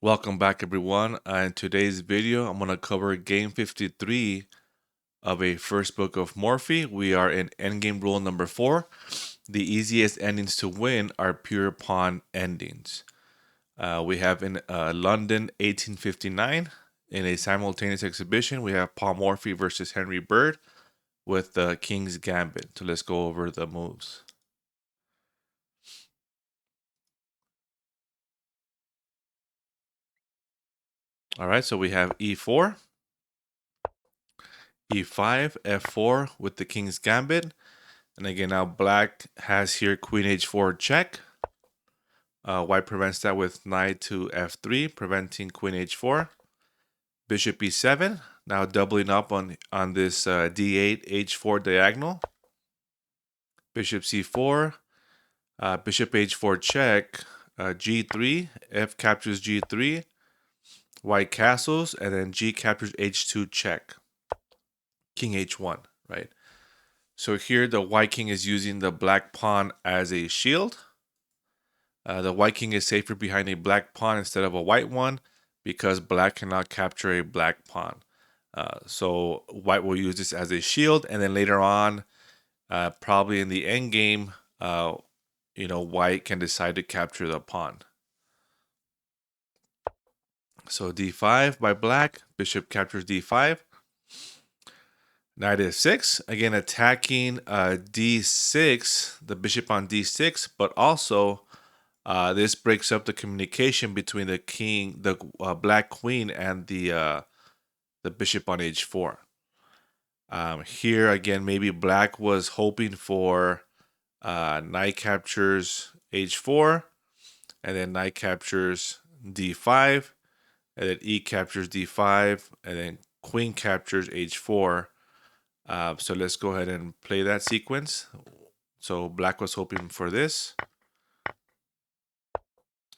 Welcome back, everyone. In today's video, I'm going to cover game 53 of a First Book of Morphy. We are in endgame rule number 4. The easiest endings to win are pure pawn endings. We have in London 1859, in a simultaneous exhibition, we have Paul Morphy versus Henry Bird with the King's Gambit. So let's go over the moves. All right, so we have e4, e5, f4 with the King's Gambit. And again, now black has here queen h4 check. White prevents that with knight to f3, preventing queen h4. Bishop e7, now doubling up on this d8 h4 diagonal. Bishop c4, bishop h4 check, g3, f captures g3, white castles, and then g captures h2 check. King h1, right? So here the white king is using the black pawn as a shield. The white king is safer behind a black pawn instead of a white one because black cannot capture a black pawn. So white will use this as a shield, and then later on, probably in the end game, white can decide to capture the pawn. So d5 by black, bishop captures d5. Knight f6, again attacking d6, the bishop on d6, but also this breaks up the communication between the king, the black queen, and the bishop on h4. Here again, maybe black was hoping for knight captures h4, and then knight captures d5, and then e captures d5, and then queen captures h4. So let's go ahead and play that sequence. So black was hoping for this.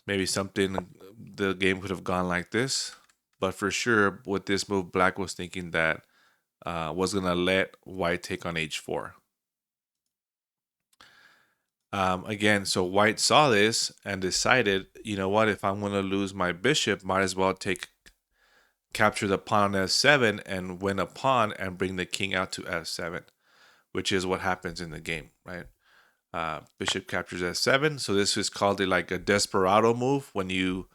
Maybe something, the game could have gone like this. But for sure, with this move, black was thinking that was going to let white take on h4. Again, so white saw this and decided, you know what, if I'm going to lose my bishop, might as well capture the pawn on f7 and win a pawn and bring the king out to f7, which is what happens in the game, right? Bishop captures f7. So this is called like a desperado move when you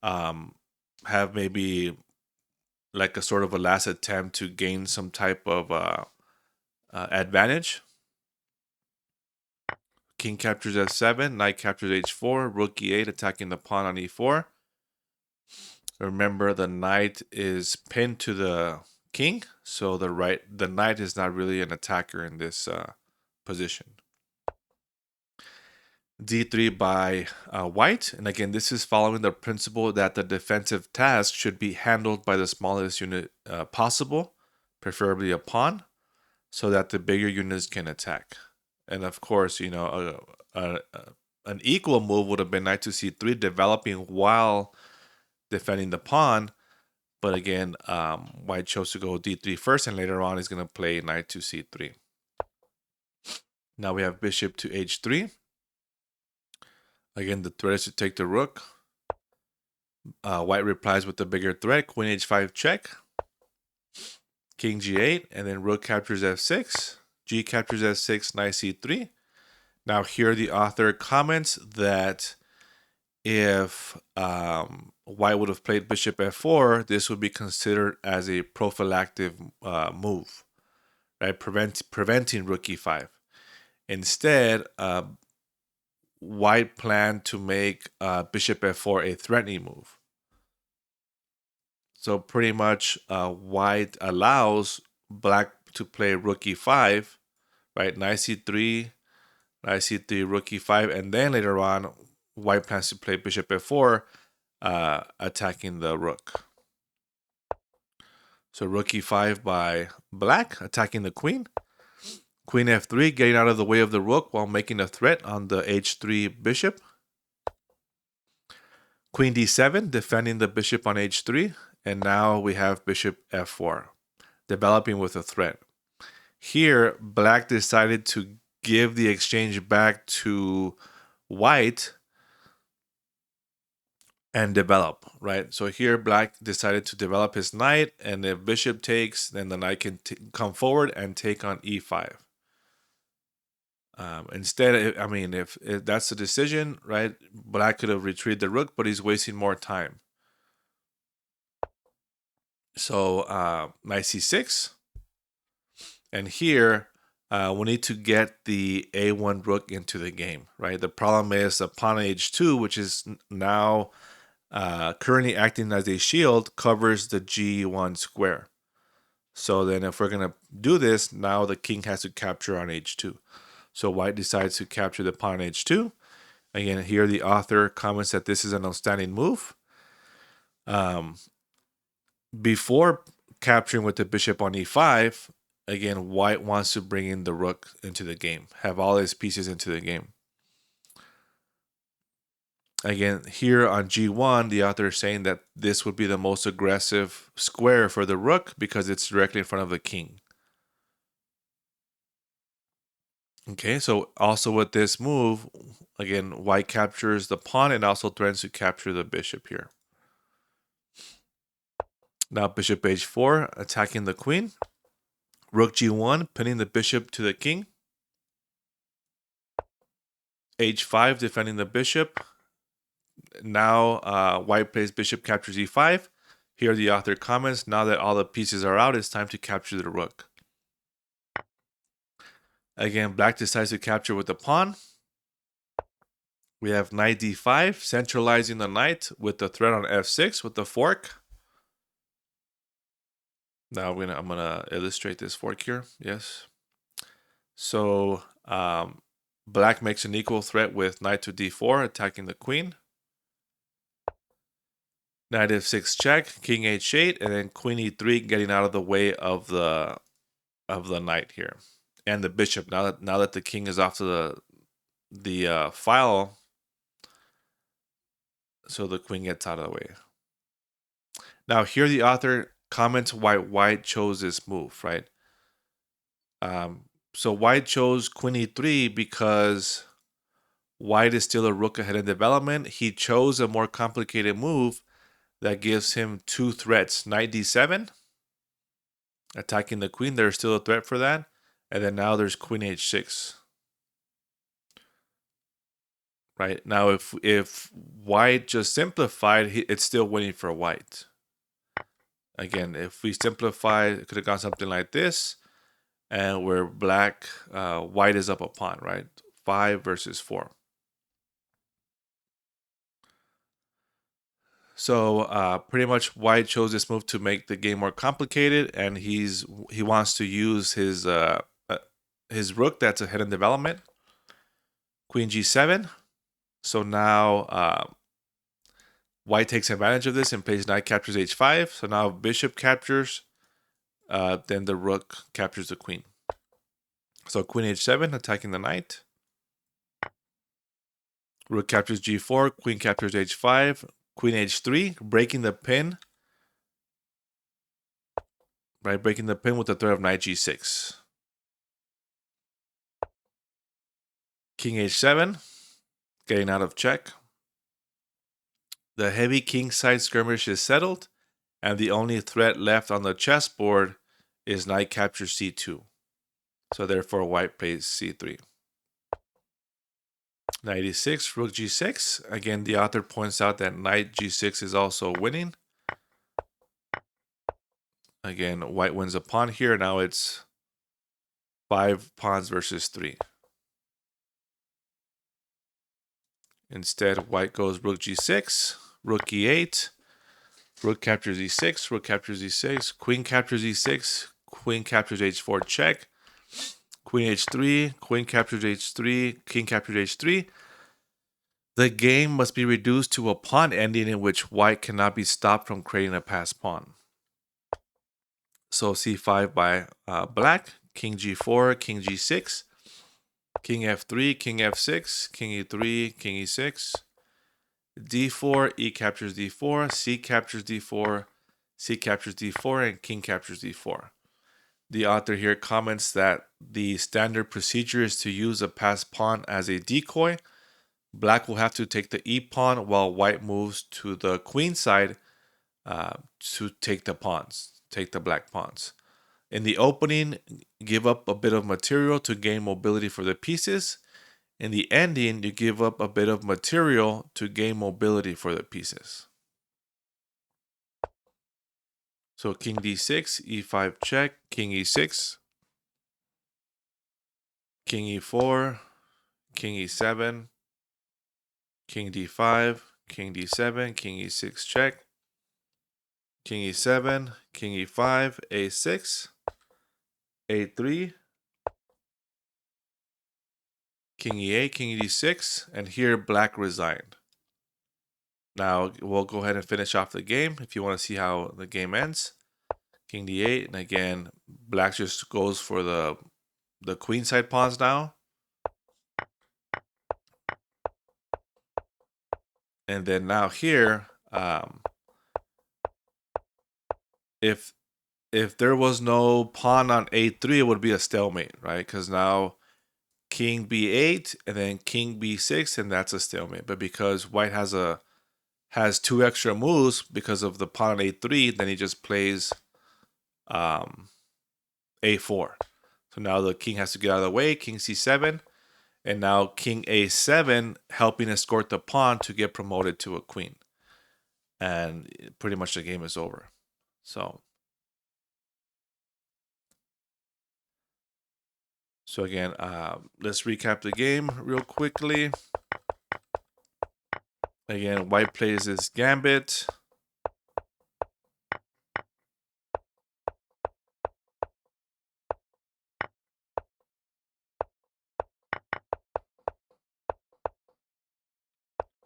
have maybe like a sort of a last attempt to gain some type of advantage. King captures f7, knight captures h4, rook e8 attacking the pawn on e4. Remember, the knight is pinned to the king, so the knight is not really an attacker in this position. d3 by white, and again, this is following the principle that the defensive task should be handled by the smallest unit possible, preferably a pawn, so that the bigger units can attack. And of course, an equal move would have been knight to c3, developing while defending the pawn. But again, white chose to go d3 first, and later on he's going to play knight to c3. Now we have bishop to h3. Again, the threat is to take the rook. White replies with the bigger threat, queen h5 check, king g8, and then rook captures f6, g captures f6, knight c3. Now here the author comments that if white would have played bishop f4, this would be considered as a prophylactic move, right? Preventing rook e5. Instead, white planned to make bishop f4 a threatening move. So pretty much white allows black to play rook e5, right? Knight c3, knight c3, rook e5, and then later on, white plans to play bishop f4, attacking the rook. So rook e5 by black, attacking the queen. Queen f3, getting out of the way of the rook while making a threat on the h3 bishop. Queen d7, defending the bishop on h3. And now we have bishop f4, developing with a threat. Here, black decided to give the exchange back to white and develop, right? So here black decided to develop his knight, and if bishop takes, then the knight can come forward and take on e5. Instead, I mean, if that's the decision, right, black could have retrieved the rook, but he's wasting more time. So knight c6, and here we need to get the a1 rook into the game, right? The problem is the pawn h2, which is now currently acting as a shield, covers the g1 square. So then if we're going to do this, now the king has to capture on h2. So white decides to capture the pawn h2. Again, here the author comments that this is an outstanding move. Before capturing with the bishop on e5, again, white wants to bring in the rook into the game, have all his pieces into the game. Again, here on g1, the author is saying that this would be the most aggressive square for the rook because it's directly in front of the king. Okay, so also with this move, again, white captures the pawn and also threatens to capture the bishop here. Now bishop h4, attacking the queen. Rook g1, pinning the bishop to the king. h5, defending the bishop. Now white plays bishop captures e5. Here the author comments, now that all the pieces are out, it's time to capture the rook. Again, black decides to capture with the pawn. We have knight d5, centralizing the knight with the threat on f6 with the fork. Now I'm gonna illustrate this fork here. Yes. So black makes an equal threat with knight to d4, attacking the queen. Knight f6 check, king h8, and then queen e3, getting out of the way of the knight here, and the bishop. Now that the king is off to the file, so the queen gets out of the way. Now here the author comments why white chose this move, right? So white chose queen e3 because white is still a rook ahead in development. He chose a more complicated move that gives him two threats. Knight d7, attacking the queen. There's still a threat for that. And then now there's queen h6. Right? Now if white just simplified, it's still winning for white. Again, if we simplify, it could have gone something like this. And where black, white is up a pawn, right? 5 versus 4. So pretty much white chose this move to make the game more complicated, and he wants to use his rook that's ahead in development. Queen g7. So now white takes advantage of this and plays knight captures h5. So now if bishop captures, then the rook captures the queen. So queen h7, attacking the knight. Rook captures g4, queen captures h5, queen h3, breaking the pin. Right, breaking the pin with the threat of knight g6. King h7, getting out of check. The heavy kingside skirmish is settled, and the only threat left on the chessboard is knight captures c2. So therefore white plays c3. Knight e6, rook g6. Again, the author points out that knight g6 is also winning. Again, white wins a pawn here. Now it's 5 pawns versus 3. Instead, white goes rook g6, rook e8, rook captures e6, rook captures e6, queen captures e6, queen captures h4 check, queen h3, queen captures h3, king captures h3. The game must be reduced to a pawn ending in which white cannot be stopped from creating a passed pawn. So c5 by black, king g4, king g6, king f3, king f6, king e3, king e6, d4, e captures d4, c captures d4, c captures d4, and king captures d4. The author here comments that the standard procedure is to use a passed pawn as a decoy, Black will have to take the E pawn while white moves to the queen side to take the pawns, take the black pawns. In the opening, give up a bit of material to gain mobility for the pieces. In the ending, you give up a bit of material to gain mobility for the pieces. So king d6, e5 check, king e6, king e4, king e7, king d5, king d7, king e6 check, king e7, king e5, a6, a3, king e8, king d6, and here black resigned. Now we'll go ahead and finish off the game if you want to see how the game ends. King d8, and again, black just goes for the queen side pawns now. And then now here, if there was no pawn on a3, it would be a stalemate, right? Because now king b8 and then king b6, and that's a stalemate. But because white has 2 extra moves because of the pawn on a3, then he just plays a4. So now the king has to get out of the way, king c7, and now king a7 helping escort the pawn to get promoted to a queen. And pretty much the game is over. So again, let's recap the game real quickly. Again, white plays his gambit.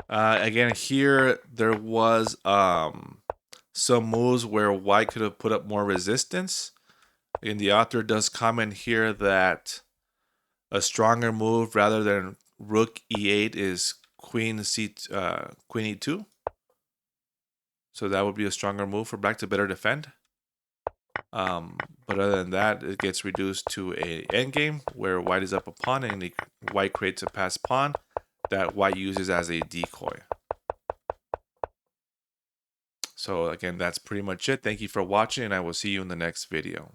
Again, here there was some moves where white could have put up more resistance. And the author does comment here that a stronger move rather than rook e8 is queen e2. So that would be a stronger move for black to better defend. But other than that, it gets reduced to a endgame where white is up a pawn and white creates a passed pawn that white uses as a decoy. So again, that's pretty much it. Thank you for watching, and I will see you in the next video.